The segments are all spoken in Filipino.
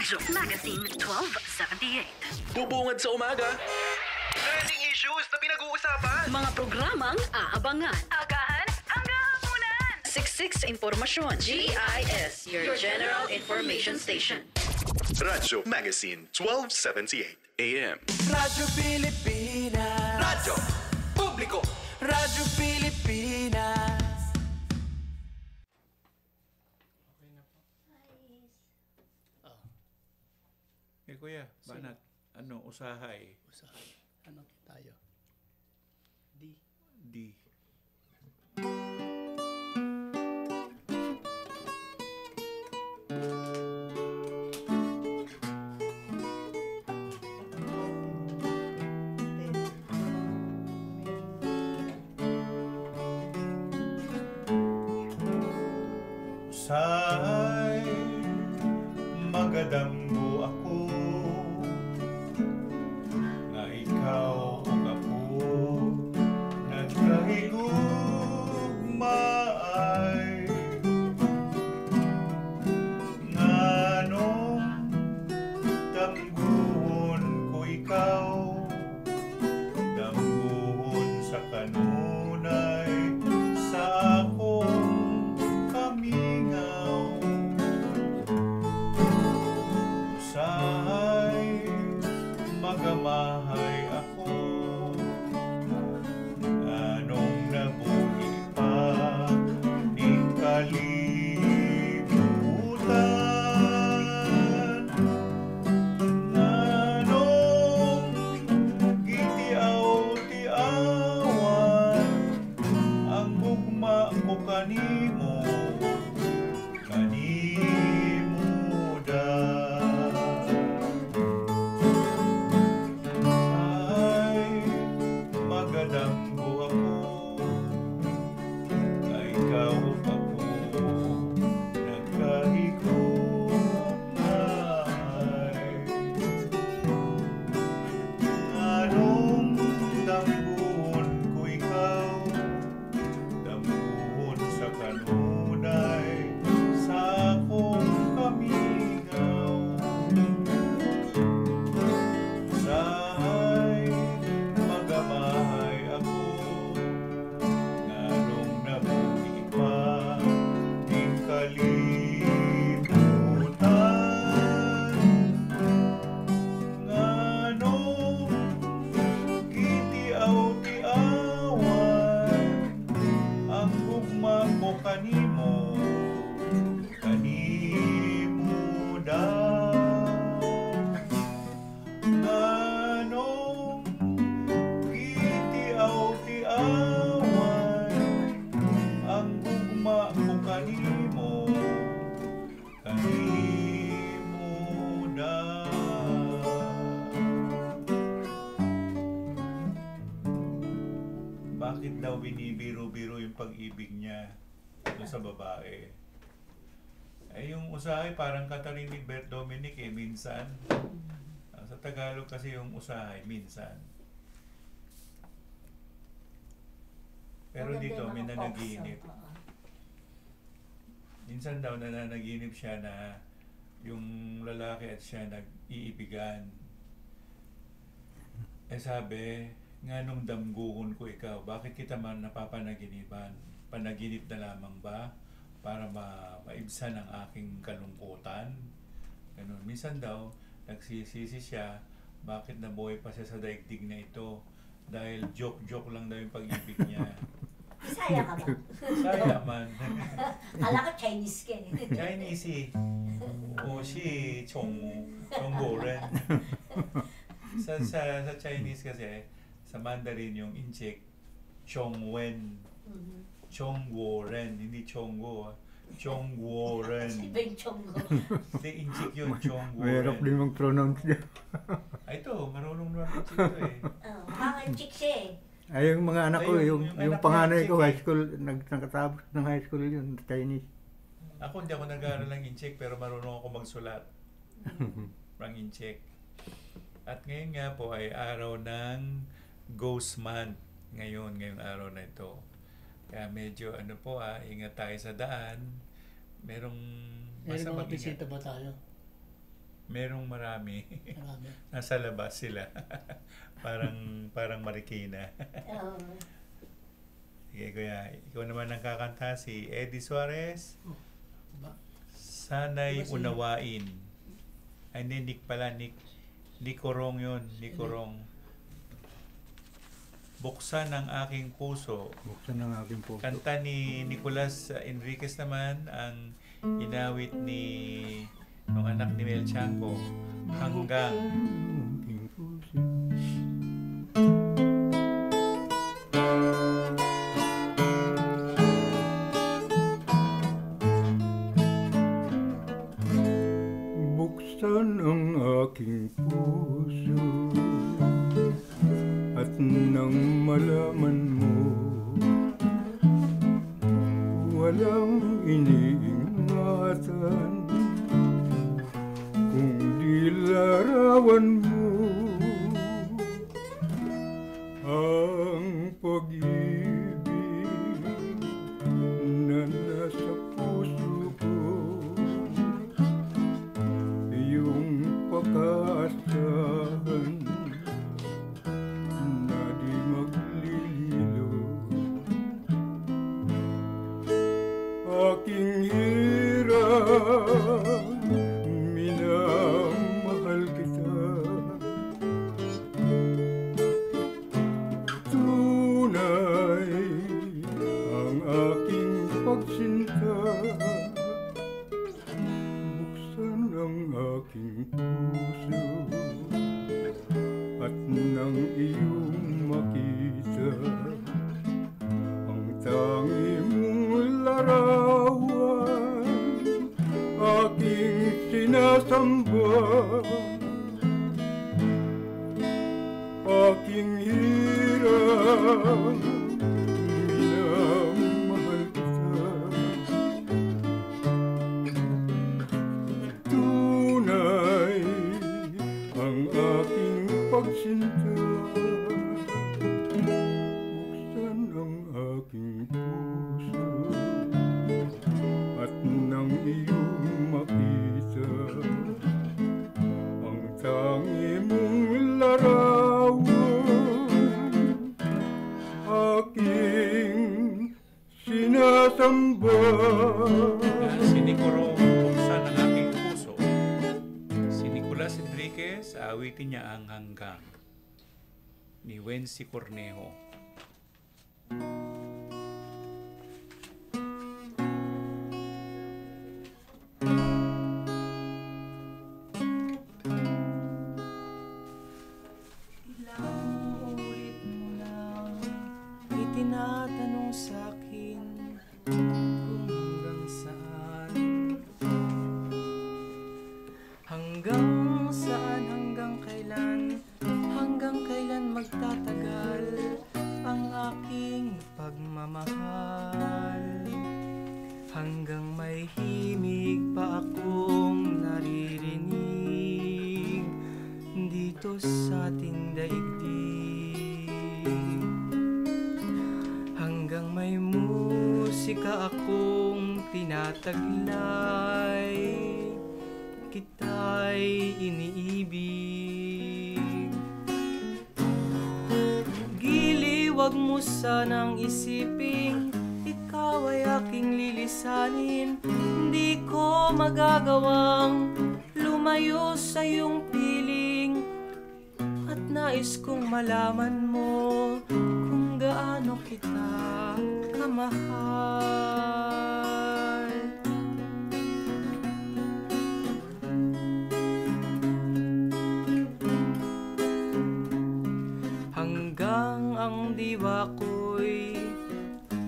Radyo Magazine 1278. Bubungad sa umaga. Trending issues na pinag-uusapan. Mga programang aabangan. Agahan hanggang hapunan. Siksik sa impormasyon. GIS, your general information station. Radyo Magazine 1278 AM. Radyo Pilipinas. Radyo Publiko. Radyo Pilipinas. Kuya, banat, usahay? Usahay. Ano tayo? Di. Usahay, magadamgo ako. Ikaw ang ako, nagkahigugmaay. Nganong damguhon ko ikaw, damguhon sa kanunay, sa akong kamingaw. Usahay, magamahay ako, anong nabuhi pa ni kalibutan, anong gitiaw-tiawan ang gugma ko kanimo da. Magadamgo ako, ikaw ako, nagkahigugmay. Anong dambuhon ko ikaw, dambuhon sa kanunay, sa akong kamingaw. Usahay, magamahay ako, nganong nabuhi pa di kalibutan, nganong gitiaw-tiawan ang gugma ko kanimo da. Nganong gitiaw-tiawan ang gugma ko kanimo da. Bakit daw binibiro-biro yung pag-ibig niya doon sa babae? Eh, yung usahay parang katarinig Bert Dominic minsan. Sa Tagalog kasi yung usahay, minsan. Pero dito, may nanaginip. Minsan daw nananaginip siya na yung lalaki at siya nag-iibigan. Eh sabi, nga nung damguhon ko ikaw, bakit kita man napapanaginipan? Panaginip na lamang ba? Para maibsan ang aking kalungkutan. Ganun. Minsan daw, nagsisisi siya, bakit nabuhay pa siya sa daigdig na ito? Dahil joke-joke lang daw yung pag-ibig niya. Bisaya ka ba? Bisaya man. Kala ko Chinese ka eh. Chinese eh. O si Chonggo rin. Sa Chinese kasi, sa Mandarin yung inchik, Chongwen. Chongwo ren, hindi Chonggo. Chongwo ren. Iba yung Chonggo. Hindi, inchik yun, Chongwo ren. Mahirap din mag-pronounce niya. Ay, ito, marunong naman inchik ito eh. Mga chick siya eh. Ay, yung mga anak ko, Ay, yung anak panganay ko, ko, high school, nagkatapos ng high school yun, Chinese. Ako hindi ako nag-aaral ng inchik, pero marunong ako magsulat. Ng inchik. At ngayon nga po ay araw ng Ghost Month. Ngayong araw na ito. Kaya medyo ingat tayo sa daan. Merong May mga masamang bisita ingat. ba tayo? Merong marami. Marami. Nasa labas sila. parang Marikina. Oo. Sige, kuya. Ikaw naman ang kakanta, si Eddie Suarez. Ba? Sana'y Diba si- unawain. Ay, hindi, Nick pala. Nick Corong yun. Nick Corong. Buksan ang aking puso. Buksan ng aking puso. Kanta ni Nicolas Enriquez naman, ang inawit ni nung anak ni Mel Chanco, Hanggang. Aking puso. Buksan ang aking puso at nang malaman mo walang iniingatan kung di larawan mo ang pag-ibig na nasa puso ko, yung pag-aasahan na di maglililo. Aking hirap, minamahal kita. Tunay ang aking pagsinta. Buksan ang aking puso at nang iyong makita ang tangi mong larawan, aking sinasamba. Aking hirap, minamahal kita. Tunay ang aking pagsinta. Buksan ang aking puso at nang iyong makita ang tangi mong larawan, aking sinasamba. Si Nicorong, Buksan ang aking puso. Si Nicolas Enriquez, awitin niya ang Hanggang ni Wency Cornejo. Ilang ulit mo lang itinatanong sa'kin kung hanggang saan. Hanggang saan, hanggang kailan magtatagal ang aking pagmamahal. Hanggang may himig pa akong naririnig dito sa ating daigdig. Hanggang may musika akong tinataglay, kita'y iniibig. Gili, wag mo sanang isiping ikaw ay aking lilisanin. Hindi ko magagawang lumayo sa iyong piling, at nais kong malaman mo kung gaano kita kamahal. Hanggang ang diwa ko'y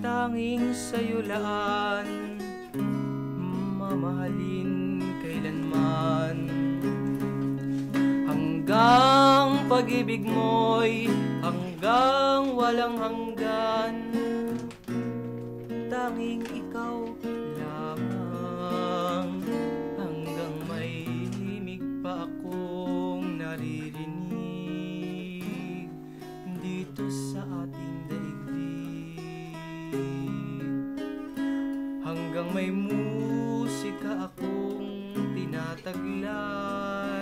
tanging sa'yo laan, mamahalin kailanman. Hanggang pag-ibig mo'y hanggang walang hanggan, tanging ikaw lamang. Hanggang may himig pa akong naririnig dito sa ating daigdig. Hanggang may musika akong tinataglay,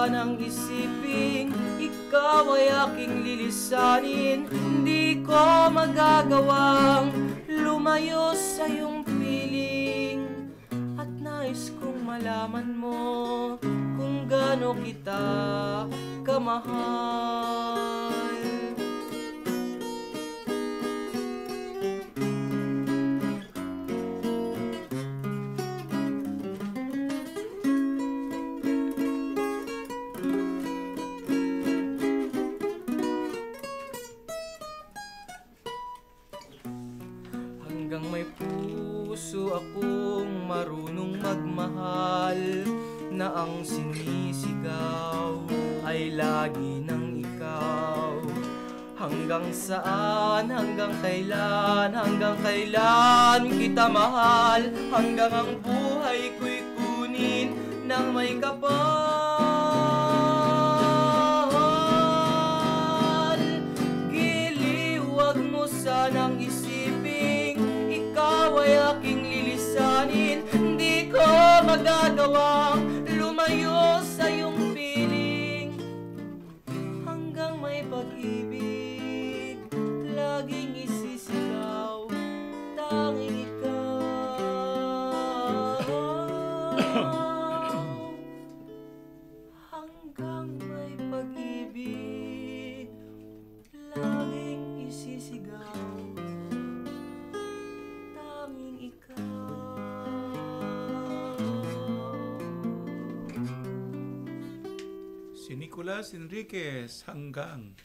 sanang isiping ikaw ay aking lilisanin. Hindi ko magagawang lumayo sa iyong piling. At nais kong malaman mo kung gaano kita kamahal. Hanggang may puso akong marunong magmahal, na ang sinisigaw ay lagi ng ikaw. Hanggang saan, hanggang kailan kita mahal, hanggang ang buhay ko'y kunin ng may kapal. Giliw, wag mo sanang isiping ikaw ay aking lilisanin. Hindi ko magagawang lumayo sa iyong piling. Hanggang may pag-ibig laging isisigaw, tanging ikaw. Hanggang may pag-ibig laging isisigaw, tanging ikaw. Si Nicolas Enriquez, Hanggang,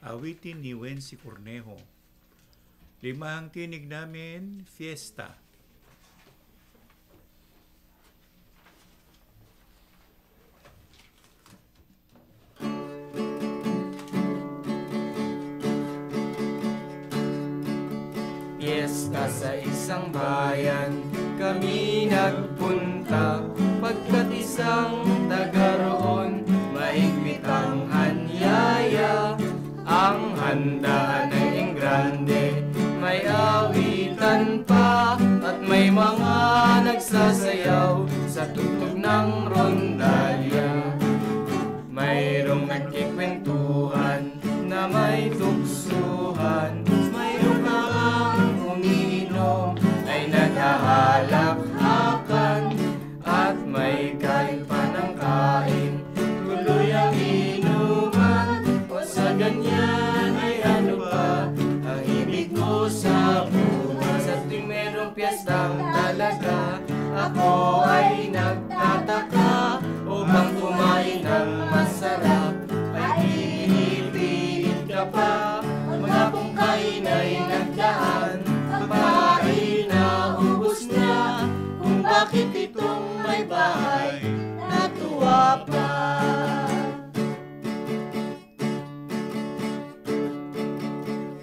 awitin ni Wency Cornejo. 5 ang tinig namin, Fiesta. Fiesta sa isang bayan kami nagpunta, pagkat isang taga roon mahigpit ang anyaya. Ang handaan ay grande, may awitan pa, at may mga nagsasayaw sa tugtog ng rondalya. Mayroong nagkikwentuhan na may tuksuhan, mayroong ang umiinom ay naghahalak-hakan, at may kain pa ng kain, tuloy ang inuman. O sa ganyan ay ano pa ang ibig mo sa buhay? Sa tuwing merong piyestang talaga, ako ay nagtataka, upang kumain ng masarap ay pinipilit ka pa. Mga pungkain ay nagdaan, pagkain na ubos na, kung bakit itong may bahay natuwa pa.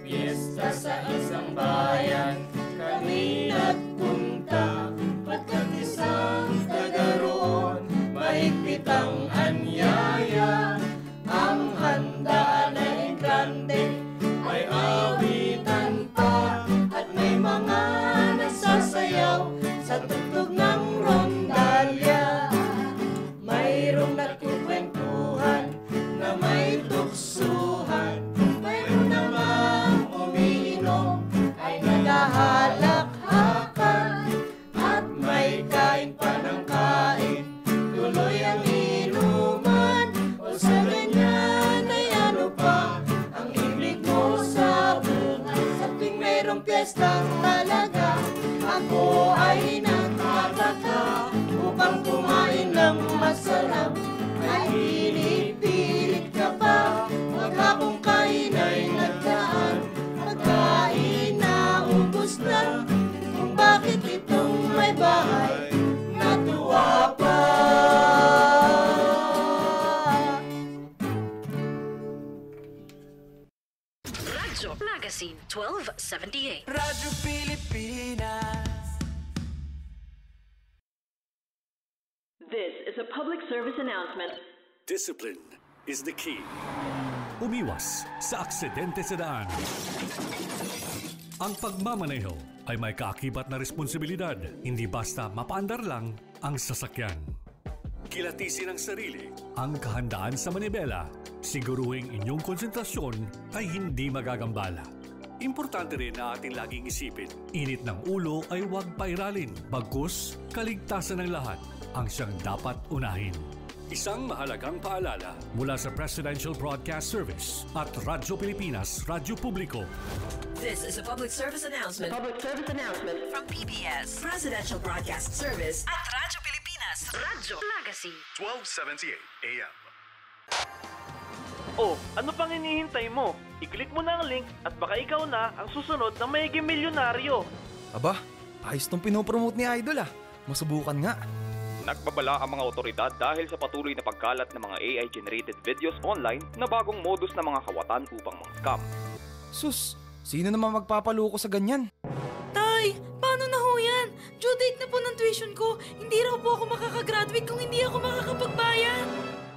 Fiesta sa isang bayan kami nagpunta, pagkat isang taga roon mahigpit ang anyaya. Ang handaan ay grande, may awitan pa, at may mga nagsasayaw sa tugtog ng rondalya. Mayroong nagkukwentuhan na may tuksuhan, mayroong namang umiinom ay naghahalak-hakan, at may kain pa ng kain, tuloy ang inuman. O sa ganyan ay ano pa ang ibig mo sa buhay? Sa tuwing mayroong piyestang talaga, ako ay nagtataka, upang kumain ng masarap ay pinipilit ka pa. Maghapong kain ay nagdaan, pagkain na ubos na, kung bakit itong may bahay natuwa pa. Radyo Magazine 1278. Radyo Pilipinas. This is a public service announcement. Discipline is the key. Umiwas sa aksidente sa daan. Ang pagmamaneho ay may kaakibat na responsibilidad. Hindi basta mapaandar lang ang sasakyan. Kilatisin ang sarili, ang kahandaan sa manibela. Siguruhing inyong konsentrasyon ay hindi magagambala. Importante rin na ating laging isipin, init ng ulo ay huwag pairalin, bagkus kaligtasan ng lahat ang siyang dapat unahin. Isang mahalagang paalala mula sa Presidential Broadcast Service at Radyo Pilipinas, Radyo Publiko. This is a public service announcement. From PBS, Presidential Broadcast Service at Radyo Pilipinas, Radyo Magazine. 1278 AM. Oh, ano pang hinihintay mo? I-click mo na ang link at baka ikaw na ang susunod na mayiging milyonaryo. Aba, ayos tong pinopromote ni Idol Masubukan nga. Nagbabala ang mga otoridad dahil sa patuloy na pagkalat ng mga AI-generated videos online na bagong modus ng mga kawatan upang mga-scam. Sus, sino naman magpapaloko sa ganyan? Tay, paano na ho yan? Due date na po ng tuition ko. Hindi raw po ako makakagraduate kung hindi ako makakapagbayad.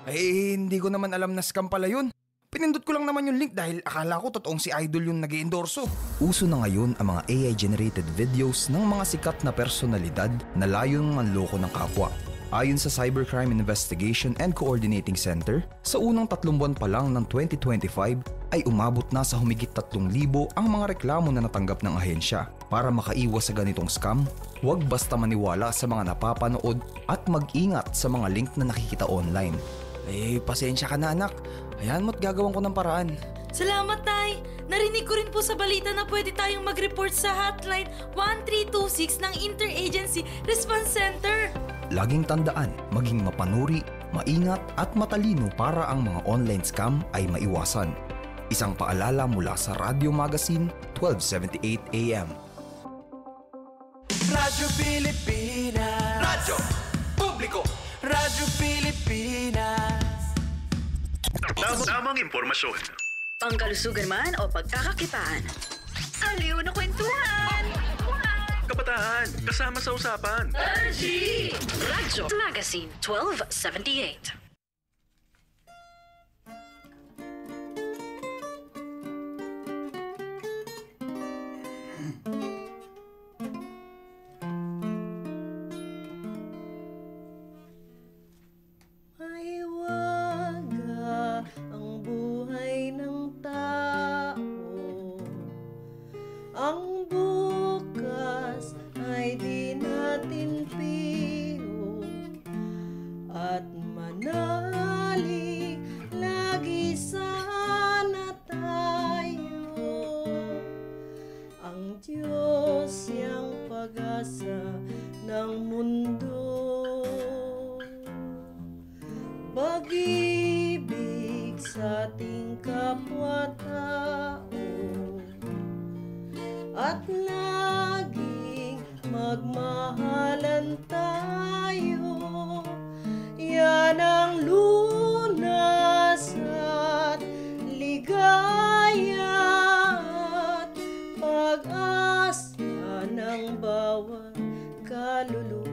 Eh, hindi ko naman alam na scam pala yun. Pinindot ko lang naman yung link dahil akala ko totoong si Idol yung nag-iendorso. Uso na ngayon ang mga AI-generated videos ng mga sikat na personalidad na layong manloko ng kapwa. Ayon sa Cybercrime Investigation and Coordinating Center, sa unang 3 buwan pa lang ng 2025 ay umabot na sa humigit 3,000 ang mga reklamo na natanggap ng ahensya. Para makaiwas sa ganitong scam, huwag basta maniwala sa mga napapanood at mag-ingat sa mga link na nakikita online. Eh, pasensya ka na anak. Hayaan mo't gagawin ko ng paraan. Salamat, Tay. Narinig ko rin po sa balita na pwede tayong mag-report sa hotline 1326 ng Interagency Response Center. Laging tandaan, maging mapanuri, maingat at matalino para ang mga online scam ay maiwasan. Isang paalala mula sa Radio Magazine, 1278 AM. Radyo Pilipinas. Radyo Publiko. Radyo Pilipinas. Tamang impormasyon. Pangkalusugan man o pagkakakitaan. Aliw na kwentuhan! Kabataan, kasama sa usapan. Radyo Magazine 1278. Pag-ibig sa ating kapwa-tao at laging magmahalan tayo. Yan ang lunas at ligaya at pag-asa ng bawat kaluluwa.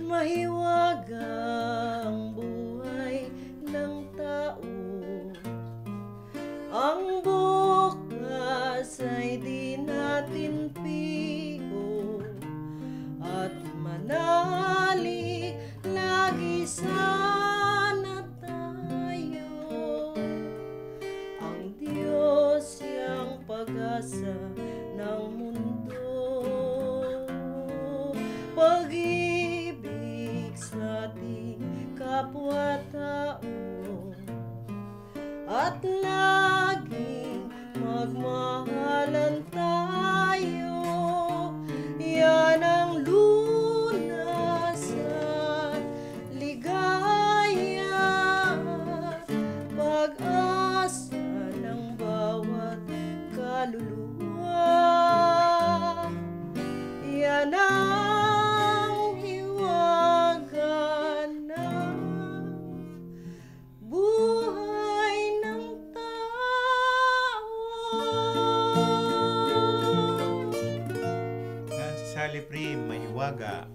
Mahiwagang buhay ng tao. Ang bukas ay di natin pigo at manali lagi sana tayo. Ang Diyos siyang pag-asa ng mundo. Pag-ibig sa ating kapwa-tao at laging magmahalan tayo. Yan ang lunas at ligaya at pag-asa ng bawat kaluluwa. Yan ang hiwaga ng buhay ng tao. Si Sally Prim, Mahiwaga.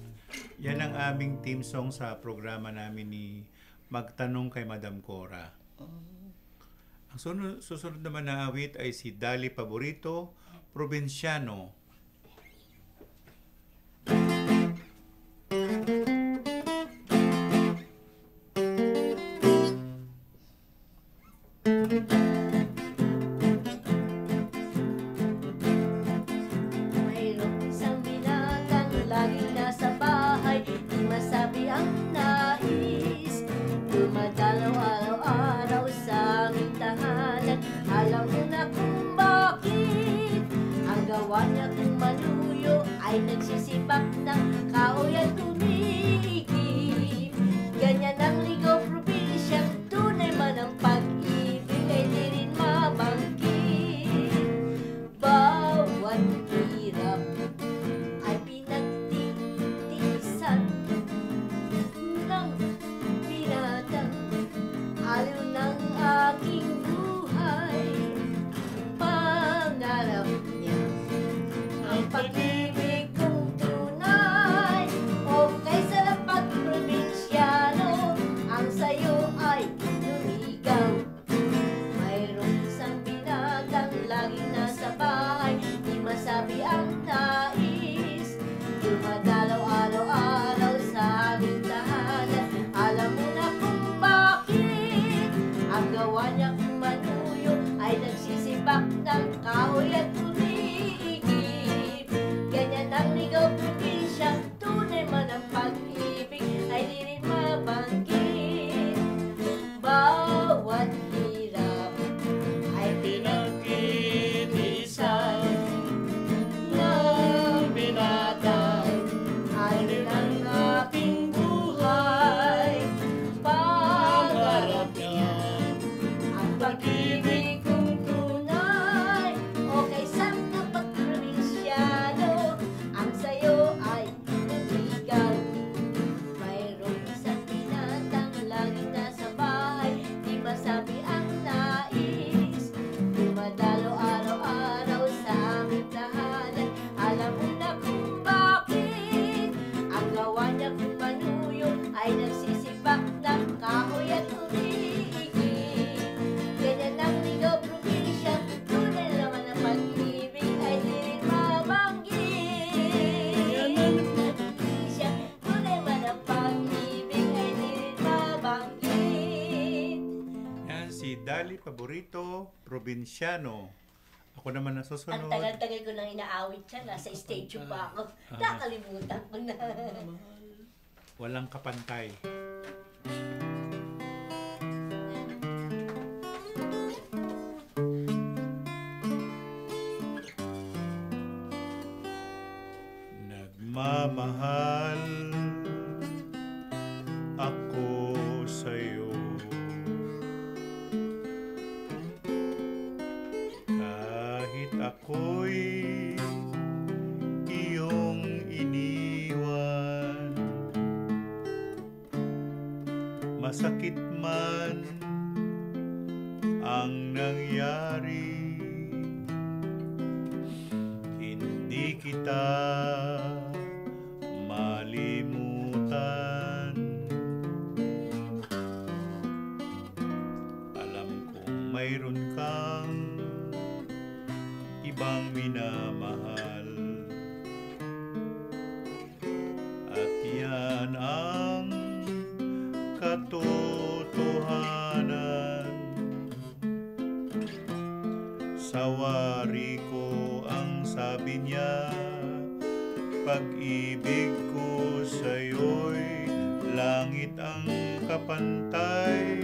Yan ang aming team song sa programa namin ni Magtanong kay Madam Cora. Ang susunod naman na awit ay si Dali Paborito, Provinciano. ay nagsisibak ng kahoy at tumigil. Ganyan ang ligaw probinsya, tunay man ang pag-ibig ay di rin mabanggit. Bawat hirap ay pinagtitiisan ng binatang aliw ng aking buhay. Pangarap niya ang pag-ibig kong tunay. Okay sa lapat probinsyano, ang sayo ay lumigaw. Mayroong isang binatang laging nasa bahay, di masabi ang nais. Dumadalaw araw-araw sa aming tahanan, alam mo na kung bakit. Ang gawa niya kung manuyo ay nagsisibak ng kahoy at tumigil. Ganyan ang ligaw probinsya, tunay man ang pag-ibig ay di rin mabanggit. Bawat hirap ay pinagtitiisan ng binatang aliw ng aking buhay. Pangarap niya ang pag-ibig kong tunay. Okay sa tapat probinsyano, ang sayo ay lumigaw. Mayroong isang binatang laging nasa bahay, di masabi ang nais. Dumadalo araw-araw sa aming tahanan, alam mo na kung bakit. Ang gawa niya kung manuyo ay nagsisibak ng kahoy at tumigil. Ganyan ang ligaw probinsya, tunay naman ang pag-ibig ay di rin mabanggit. Probinsya, tunay man ang pag-ibig ay di rin mabanggit. Yan si Dali Paborito, Probinsyano. Ako naman ang Ang susunod. tagal-tagal ko nang inaawit siya, nasa stage pa ako. Nakalimutan ko na. Walang kapantay. Nagmamahal ako sa'yo, kahit ako'y iyong iniwan. Masakit man ang nangyari, hindi kita malimutan. Alam kong mayroon kang ibang minamahal, at yan ang katotohanan. Sawari ko ang sabi niya, pag-ibig ko sa'yo'y langit ang kapantay.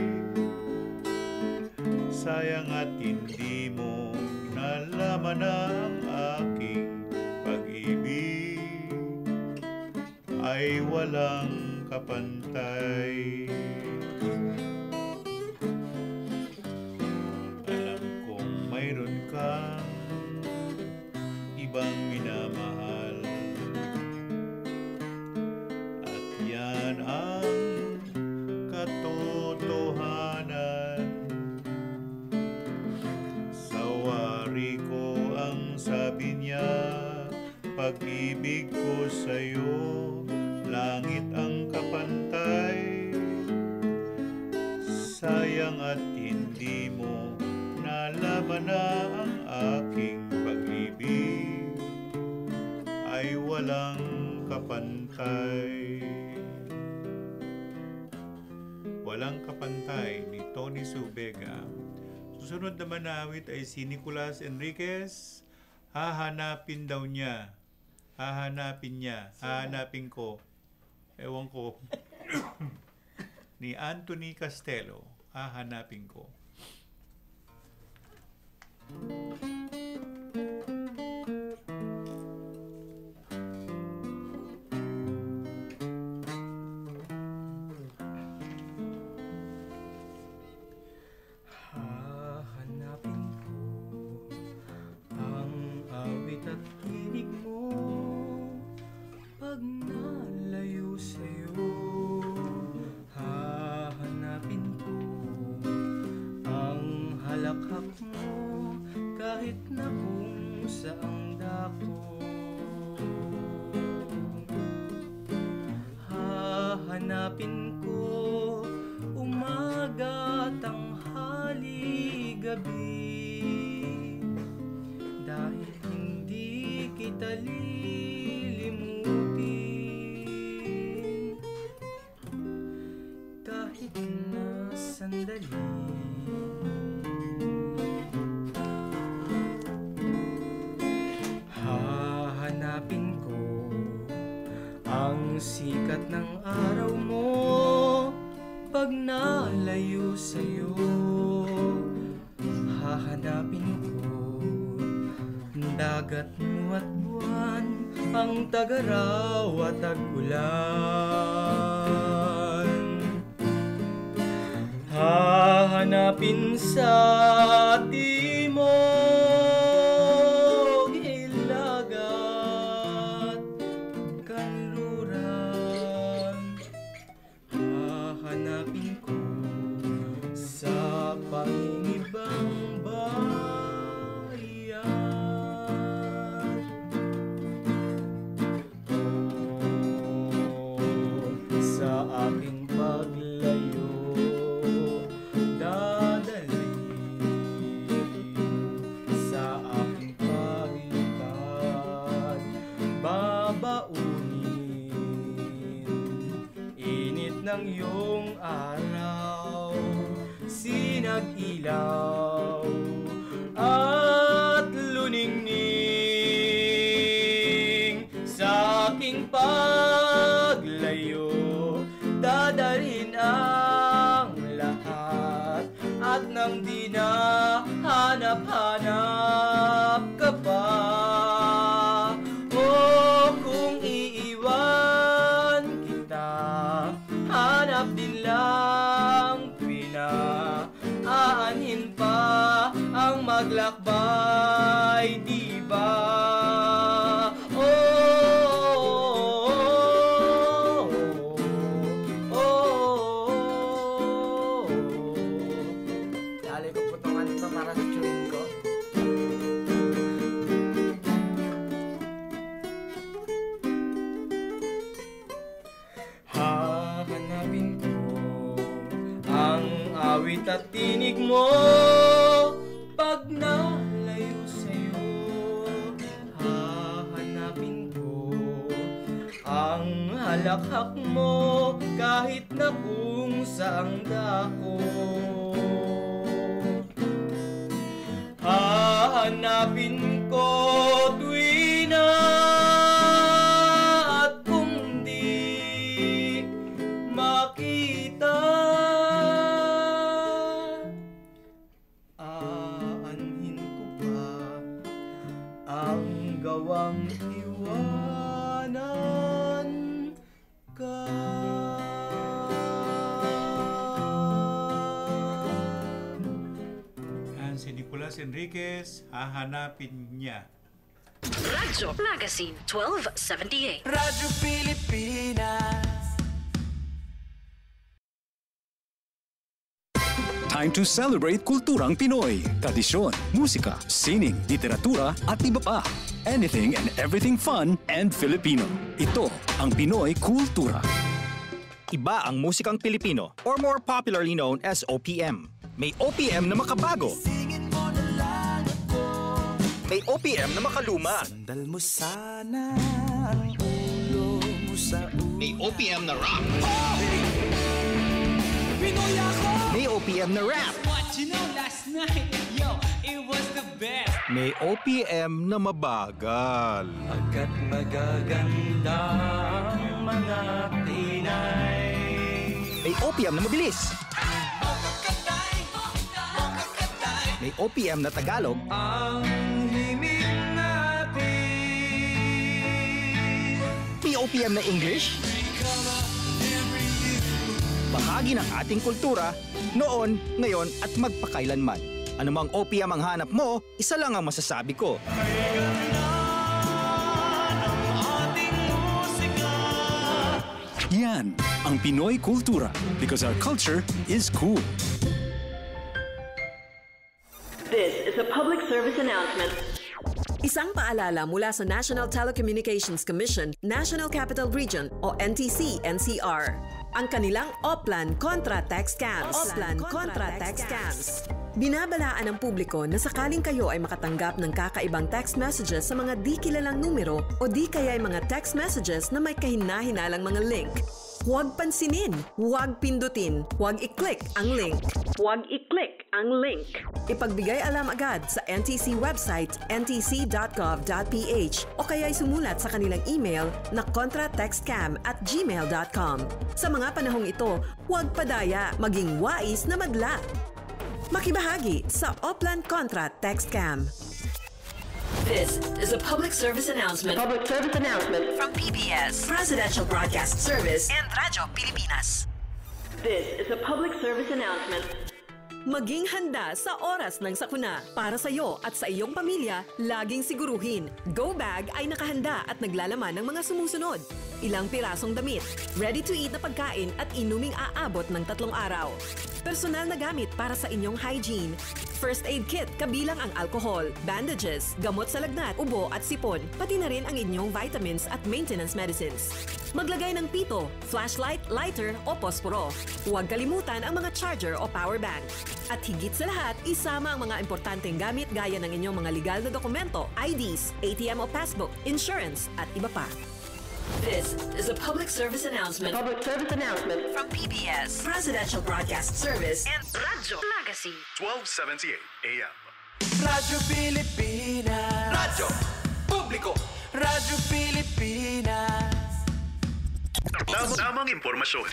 Sayang at hindi mo nalaman ang aking pag-ibig ay walang kapantay. Alam kong mayroon kang ibang minamahal, at yan ang katotohanan. Sawari ko ang sabi niya, pag-ibig ko sa'yo langit ang kapantay. Sayang at hindi mo nalaman na ang aking pag-ibig ay walang kapantay. Walang Kapantay ni Tony Subega. Susunod naman na awit ay si Nicolas Enriquez, Hahanapin daw niya. Hahanapin niya. Hahanapin ko. Ewan ko. Ni Anthony Castelo. Hahanapin ko. kahit na kung saan dako. Hahanapin ko umaga, tanghali, gabi, dahil hindi kita lilimutin kahit na sandali. Hahanapin ko ang sikat ng araw mo pag nalayo sa'yo. Hahanapin ko dagat mo at buwan, ang tag-araw at tag-ulan. Hahanapin sa timog, hilagat, kanluran. Hahanapin ko sa pangingibang bayan. Sa aking paglayo, dadalhin sa aking pagitan, babaunin init ng iyong araw, sinag-ilaw at luningning. Sa aking paglayo, dadalhin ang lahat, at nang di na hanap-hanap ka pa. O kung iiwan kita, hanap din lang aanhin pa ang maglakbay, di ba? Dali ko po itong ito para sa chewing ko. Hahanapin ko ang awit at tinig mo pag nalayo sa'yo. Hahanapin ko ang halakhak mo kahit na kung saang dako. Hahanapin ko tuwi na at kung di makita, aanhin ko pa ang gawang iwanan ka. Si Nicolas Enriquez, hahanapin niya. Radyo Magazine 1278. Radyo Pilipinas. Time to celebrate kulturang Pinoy. Tradisyon, musika, sining, literatura at iba pa. Anything and everything fun and Filipino. Ito ang Pinoy Kultura. Iba ang musikang Pilipino, or more popularly known as OPM. May OPM na makabago. May OPM na makaluma. Sandal mo sana ang ulo mo sa ulo. May OPM na rock. Pinoy ako! May OPM na rap. What you know last night, yo, it was the best. May OPM na mabagal. Agad magaganda ang mga Pinay. May OPM na mabilis. May OPM na Tagalog. Ang himig natin. May OPM na English. Bahagi ng ating kultura, noon, ngayon at magpakailanman. Anumang OPM ang hanap mo, isa lang ang masasabi ko. Yan ang Pinoy Kultura because our culture is cool. This is a public service announcement. Isang paalala mula sa National Telecommunications Commission, National Capital Region o NTC-NCR. Ang kanilang Oplan Contra Text Scams. Oplan Contra Text Scams. Binabalaan ng publiko na sakaling kayo ay makatanggap ng kakaibang text messages sa mga di kilalang numero o di kaya ay mga text messages na may kahina-hinalang mga link. Huwag pansinin, huwag pindutin, huwag i-click ang link. Huwag i-click ang link. Ipagbigay alam agad sa NTC website ntc.gov.ph o kaya'y sumulat sa kanilang email na contratextcam@gmail.com. Sa mga panahong ito, huwag padaya, maging wais na madla. Makibahagi sa Oplan Contra Text Scam. This is a public service announcement. Public service announcement from PBS, Presidential Broadcast Service, and Radyo Pilipinas. This is a public service announcement. Maging handa sa oras ng sakuna. Para sa iyo at sa iyong pamilya, laging siguruhin. Go Bag ay nakahanda at naglalaman ng mga sumusunod. Ilang pirasong damit, ready-to-eat na pagkain at inuming aabot ng 3 araw. Personal na gamit para sa inyong hygiene. First aid kit kabilang ang alcohol, bandages, gamot sa lagnat, ubo at sipon, pati na rin ang inyong vitamins at maintenance medicines. Maglagay ng pito, flashlight, lighter o posporo. Huwag kalimutan ang mga charger o power bank. At higit sa lahat, isama ang mga importanteng gamit gaya ng inyong mga legal na dokumento, IDs, ATM o passbook, insurance at iba pa. This is a public service announcement. Public service announcement from PBS, Presidential Broadcast Service, and Radyo Magazine. 1278 AM. Radyo Pilipinas. Radyo Publiko. Radyo Pilipinas. Tamang impormasyon.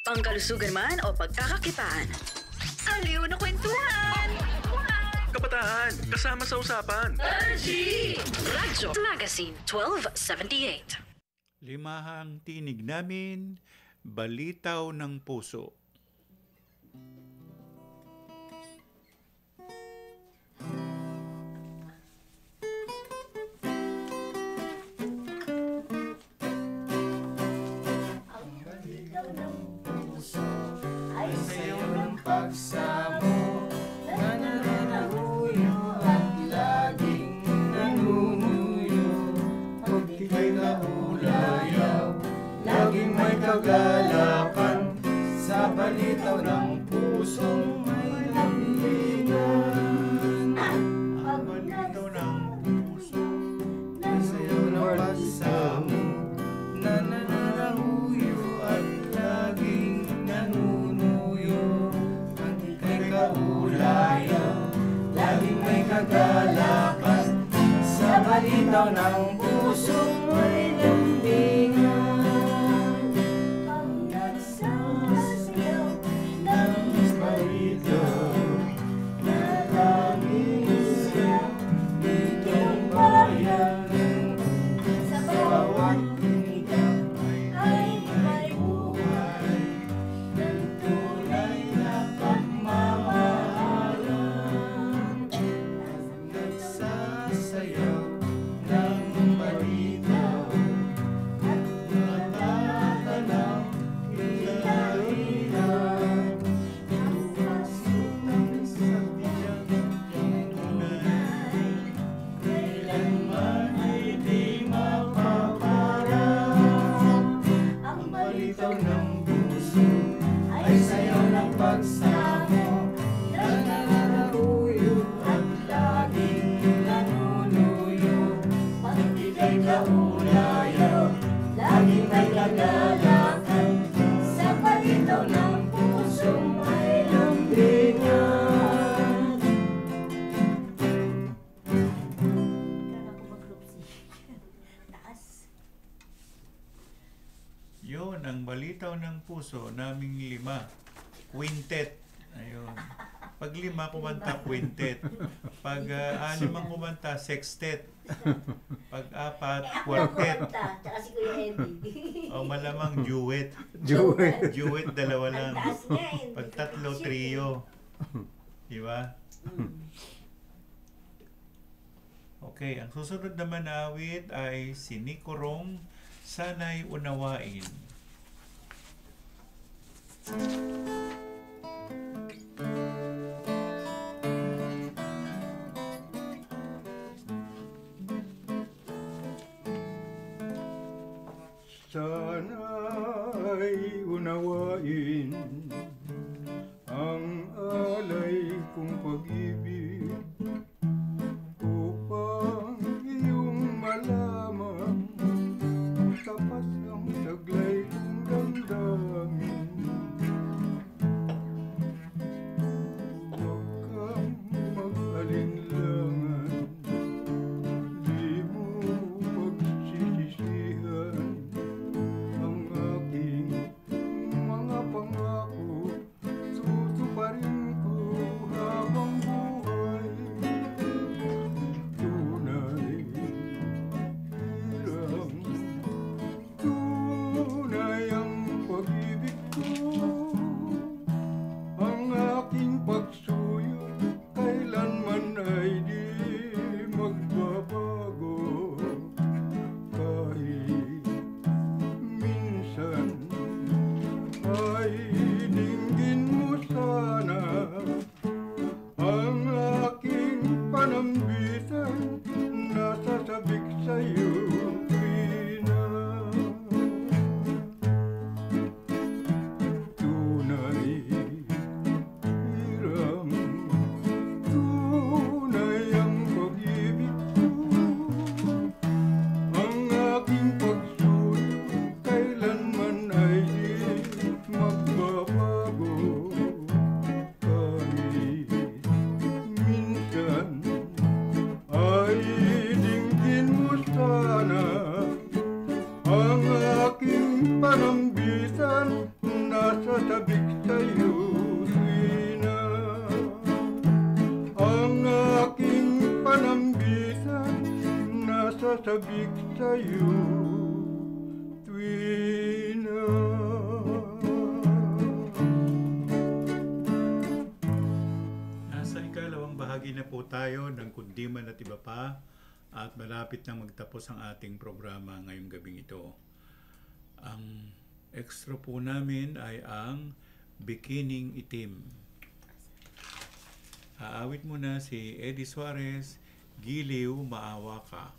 Pangkalusugan man o pagkakakitaan. Aliw na kwentuhan! Kabataan, kasama sa usapan. Radyo Magazine 1278. Limahang tinig namin, balitaw ng puso. Ang balitaw ng puso ay sayo ng pagsamo na nananahuyo at laging nanunuyo. Pag ika'y naulayaw, laging may kagalakan sa balitaw ng pusong may lambingan. Ang balitaw ng puso ay sayo ng pagsamo na nananahuyo at laging nanunuyo. Pag ika'y kaulayaw, laging may kagalakan sa balitaw ng pusong may lambingan. Ang nagsasayaw ng balitaw na laging siya ditong bayan. Sa bawat tinigap ay may buhay ng tunay na pagmamahalan. Ang nagsasayaw ng balitaw at natatanaw ilahilan. Ang pasunod sa tiyang tunay, kailanman ay di mapaparang. Ang balitaw ng puso ay sayaw ng pagsamo na nananahuyo at laging nanunuyo. Pag ika'y kaulayaw, laging may kagalakan sa balitaw ng pusong may lambingan. Yun, ang balitaw ng puso, naming 5. Quintet. Ayun. Pag 5 kumanta, quintet. Pag 6 ang kumanta, sextet. Pag 4, quartet. Tsaka si Kuya Eddie. O malamang duet. Duet. Duet, 2 lang. Ang taas nga eh. Pag 3, trio. Diba? Okay, ang susunod naman na awit ay si Nicorong, Sana'y Unawain. Sana'y unawain ang alay kong pag-ibig upang iyong malaman tapat ang taglay kong damdamin. Huwag kang mag-alinlangan, di mo pagsisisihan ang aking mga pangako. Tutuparin ko habang buhay. Tunay, hirang, tunay ang pag-ibig ko. Ang aking pagsuyo kailanman ay di magbabago. Kahit minsan ay dinggin mo sana ang aking panambitan. Nasasabik sa'yo, Pina. Tunay, hirang, tunay ang pag-ibig ko. Ang aking pagsuyo kailanman ay di magbabago. Kahit minsan ay dinggin mo sana ang aking panambitan. Nasasabik sa'yo, Tuwina. Ang aking panambitan nasasabik sa'yo, Tuwina. Nasa ikalawang bahagi na po tayo ng Kundiman at Iba Pa at malapit na magtapos ang ating programa ngayong gabing ito. Ang extra po namin ay ang Bikining Itim. Aawit muna si Eddie Suarez, Giliw, Maawa Ka.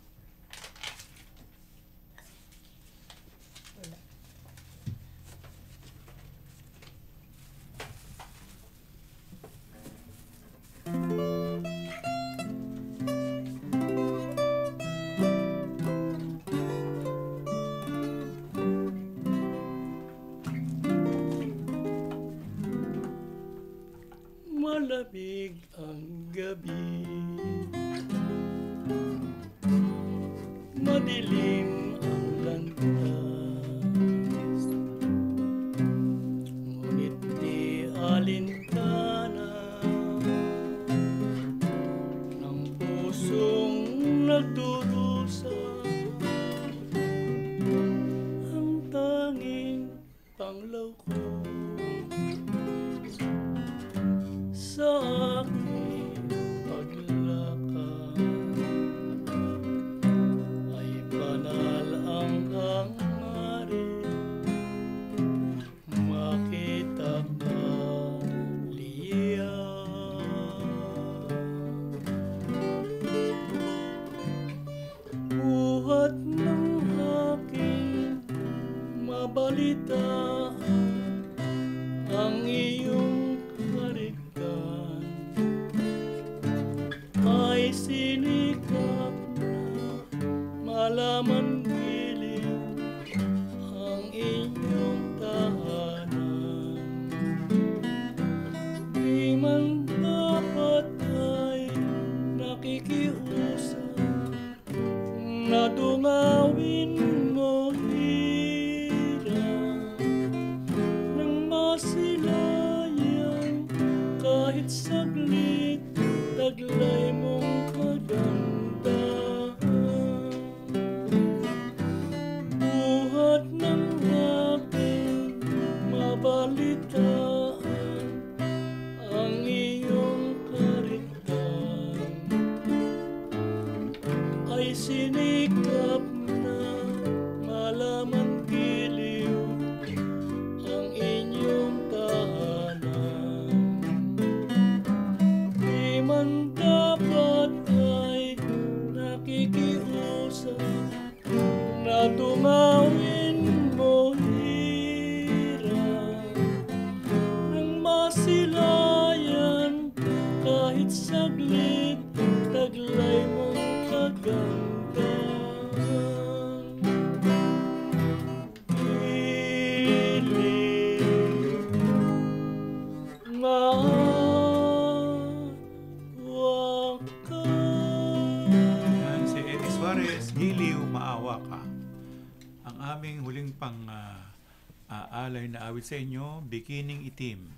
Malamig ang gabi, madilim ang landas, ngunit di alintana ng pusong nagdurusa. Ang tanging panglaw ko sa aking paglakad ay banal ang hangarin, makita ka liya. Buhat ng aking mabalitaan ang iyong karigtan ay sinikap na malaman giliw ang inyong tahanan. Di man dapat ay nakikiusap na dungawin mo hirap ng masilayan kahit saglit taglay mong kagandahan. Buhat ng aking mabalitaan ang iyong karigtan ay sinikap na malaman giliw ang inyong tahanan. Di man dapat saglit taglay mong kaganda. Yan si Eddie Suarez, Giliw, Maawa Ka. Ang aming huling aalay na awit sa inyo, Bikining Itim.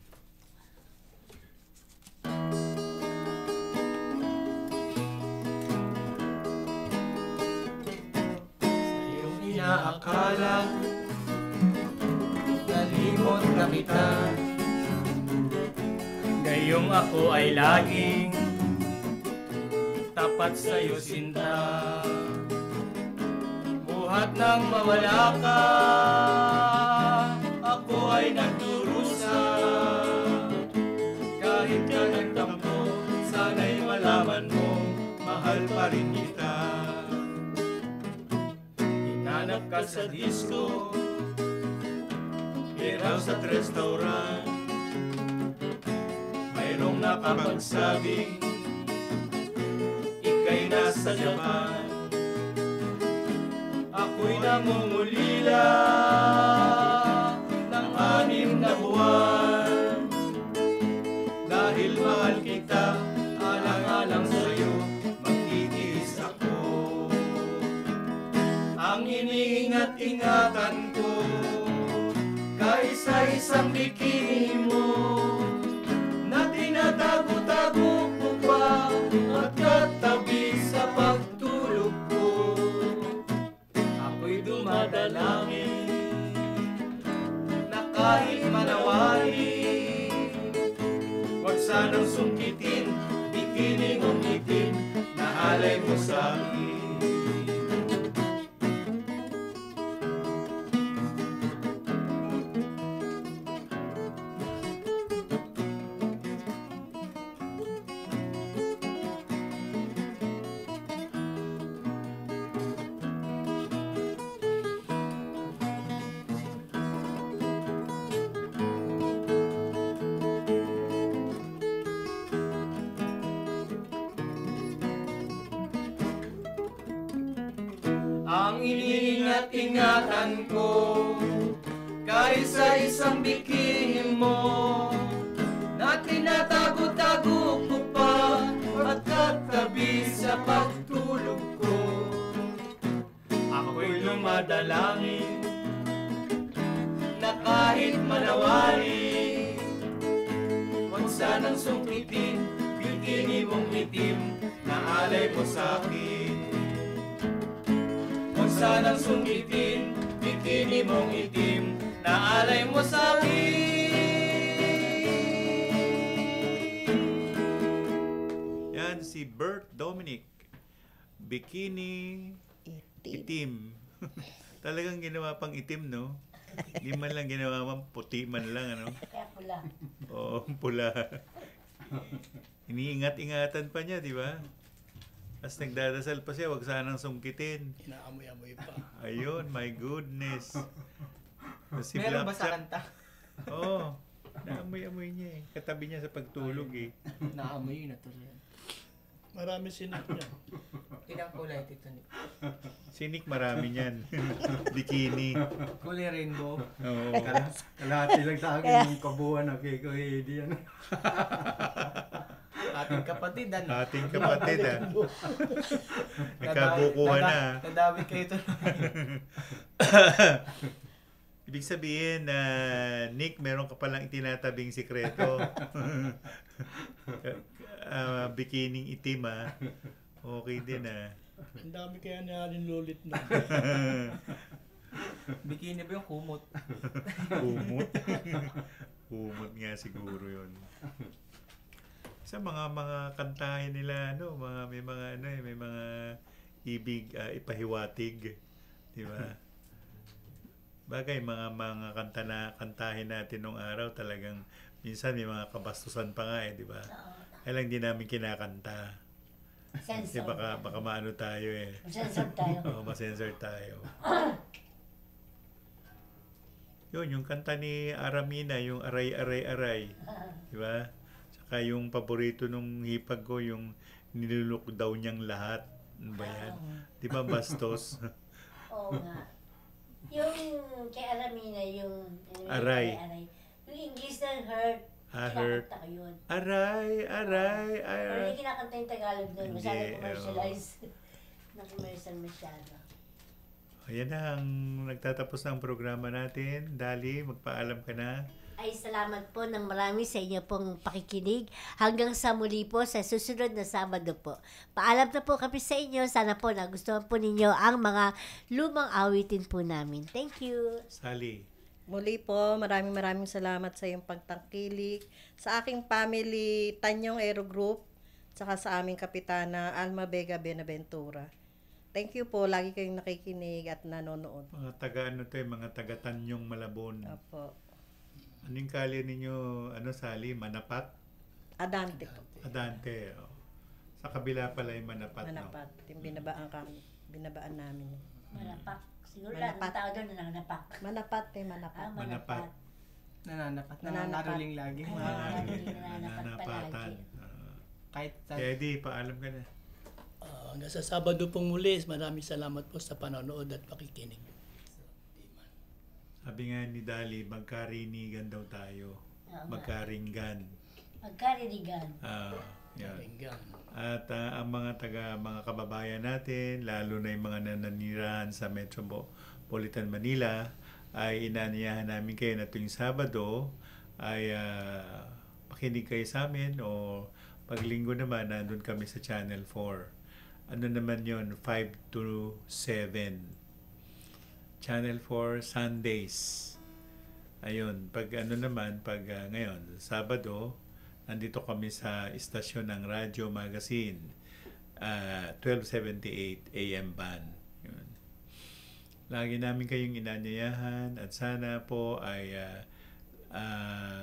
Iyong inaakala, nalimot na kita. Ngayong ako ay laging tapat sa'yo sinta. Buhat nang mawala ka, ako ay nagdurusa. Kahit ka nagtampo, sana'y malaman mo, mahal pa rin kita. Hinanap ka sa disco, iraw sa restaurant. Mayroong nakapagsabing ika'y nasa Japan. Ako'y nangungulila ng 6 na buwan. Dahil mahal kita, alang-alang sa'yo, magtitiis ako. Ang iniingat-ingatan ko, kaisa-isang bikini mo, na tinatago-tago ko pa at katabi sa pagtulog ko. Ako'y dumadalangin na kahit manawari, huwag sanang sungkitin, bikini mong itim na alay mo sa akin. Ang iniingat-ingatan ko, kaysa isang bikini mo, na tinatago-tago ko pa at katabi sa pagtulog ko. Ako'y lumadalangin na kahit manawari, huwag sanang sungkitin, bikini mong itim na alay mo sa akin. Huwag sanang sungkitin, bikini mong itim na alay mo sa akin. Yan si Bert Dominic, Bikini Itim. Talagang ginawa pang itim, no? Hindi man lang ginawa man puti man lang, ano? Kaya pula. Oo, pula. Iniingat-ingatan pa niya, di ba? Tapos nagdadasal pa siya, wag sanang sungkitin. Inaamoy-amoy pa. Ayun, my goodness. Si Meron ba sa Blackjack- kanta? Oo. Naamoy-amoy niya eh. Katabi niya sa pagtulog eh. Naamoy na tuloy. Marami sinik niya. Ilang kulay, Tito Nick? Sinik marami niyan. Bikini. Kulay rainbow. Oo. Kalahati lang sa akin yung kabuuan na kay Eddie. Ano? Ating kapatid, ano? Ating kapatid, ah. Nagkabukuhan na. Nadawi kayo ito. Ibig sabihin na Nick, meron ka palang itinatabing sikreto. Bikining itim, ah. Okay din, ah. Ang dami kaya natin lulit na. Bikini ba yung kumot? Kumot? Kumot nga siguro yun. Sa mga kantahin nila, ano, may mga ibig ipahiwatig, di ba? Bagay, mga kantahin natin nung araw, talagang minsan may mga kabastusan pa nga di ba? Kaya lang di namin kinakanta. Kasi baka maano tayo eh. Masensor tayo. Oo, masensor tayo. Yun, yung kanta ni Aramina, yung Aray, Aray, Aray. Di ba? Saka yung paborito nung hipag ko, yung nilulok daw niyang lahat. Ano ba yan? Di ba bastos? Oo nga. Yung kay Aramina, yung... Aray. Yung English na hurt. Hurt. Kinakanta ko yun. Aray. Pero hindi kinakanta yung Tagalog doon. Masyado commercialize. Na-commercial masyado. Ayan na ang nagtatapos ng programa natin. Dali, magpaalam ka na. Ay, salamat po ng marami sa inyo pong pakikinig. Hanggang sa muli po sa susunod na Sabado po. Paalam na po kami sa inyo. Sana po nagustuhan po ninyo ang mga lumang awitin po namin. Thank you. Sally. Muli po, maraming salamat sa iyong pagtangkilik. Sa aking family, Tanyong Aero Group, saka sa aming kapitana, Alma Vega Benaventura. Thank you po. Lagi kayong nakikinig at nanonood. Mga mga taga Tanyong Malabon. Opo. Anong kali ninyo, Sally? Manapat? Adante po. Adante. Oh. Sa kabila pala yung Manapat. Manapat. No? Yung binabaan namin. Manapak. Siguro lang ang tao doon na nanapak. Manapat. Manapat. Nananaroling lagi. Nananapatan. Kahit Eddie, paalam ka na. Hanggang sa Sabado pong muli, maraming salamat po sa panonood at pakikinig. Sabi nga ni Dali, magkarinigan daw tayo. Magkaringgan. Magkarinigan. Yan. At ang mga kababayan natin, lalo na yung mga nananirahan sa Metropolitan Manila, ay inaanyayahan namin kayo na tuwing Sabado ay pakinig kayo sa amin o paglinggo naman nandun kami sa Channel 4. Ano naman yon 5 to 7. Channel 4 Sundays. Ayun, pag ngayon, Sabado, nandito kami sa istasyon ng Radio Magazine, 1278 AM band. Yun. Lagi namin kayong inanyayahan at sana po ay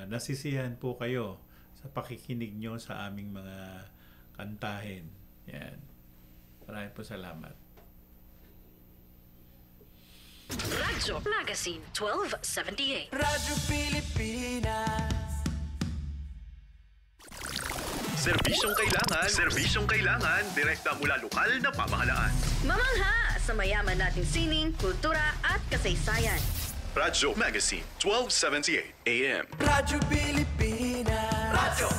nasisiyahan po kayo sa pakikinig nyo sa aming mga kantahin. Yan. Maraming po salamat. Radyo Magazine 1278. Radyo Pilipinas. Serbisyong kailangan, direkta mula lokal na pamahalaan. Mamangha sa mayaman nating sining, kultura at kasaysayan. Radyo Magazine 1278 AM. Radyo Pilipinas. Radyo